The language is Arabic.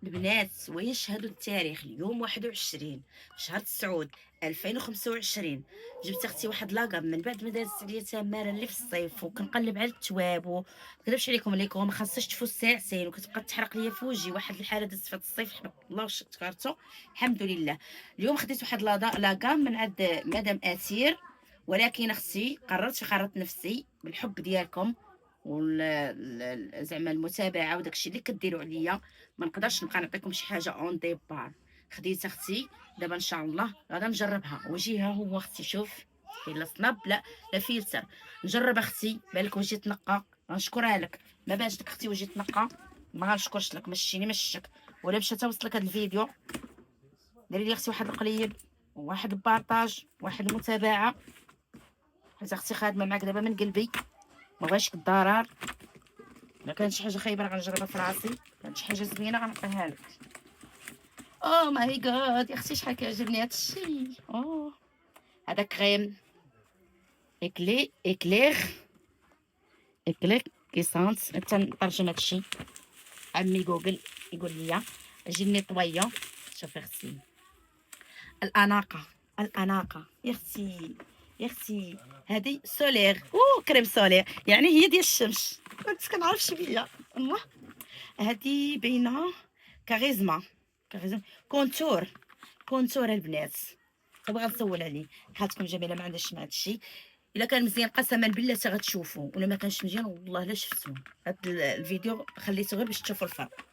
البنات ويشهد التاريخ اليوم 21 شهر تسعود 2025. جبت اختي واحد لاكام من بعد ما دازت عليا تماره اللي في الصيف وكنقلب على التواب وكذبش عليكم ما خاصهاش تفوت ساعتين وكتبقى تحرق ليا في وجهي. واحد الحاله دازت في هاد الصيف حمد الله وشكرته الحمد لله. اليوم خديت واحد لاكام من عند مدام اسير، ولكن اختي قررت نفسي بالحب ديالكم زعما المتابعه وداكشي اللي كديروا عليا، ما نقدرش نبقى نعطيكم شي حاجه اون ديبار. خديت اختي دابا ان شاء الله غادا نجربها. وجهها هو اختي شوف، كاين لا سناب لا فيلتر. نجرب اختي بالك وجهي تنقى غنشكرها لك. ما باش لك اختي وجهي تنقى ما غنشكرش لك، مشيني مشك ولا باش توصلك هذا الفيديو. ديري لي اختي واحد القليب وواحد البارطاج واحد المتابعه، حيت اختي خادمه معاك دابا من قلبي ما بغاش الضرر. ما كانت شي حاجه خايبه غنجربها في راسي، كانت شي حاجه زوينه غنعطيها لك. او ماي جاد يا اختي شحال كيعجبني هاد الشيء. هذا كريم اكلير كيسانس. حتى نترجم هاد الشيء، عمي جوجل يقول لي اجي نيطويا. شوفي اختي الاناقه يا اختي يا اختي هذه سولير كريم سولير، يعني هي ديال الشمس. كنت كنعرف شويه الله. هذه باينه كاريزما كونتور البنات. تبغى نسول عليه حالتكم جميله ما عندهاش مع هادشي. الا كان مزيان قسما بالله غتشوفوا، ولا ما كانش مزيان والله لا شفتو. هاد الفيديو خليته غير باش تشوفوا الفرق.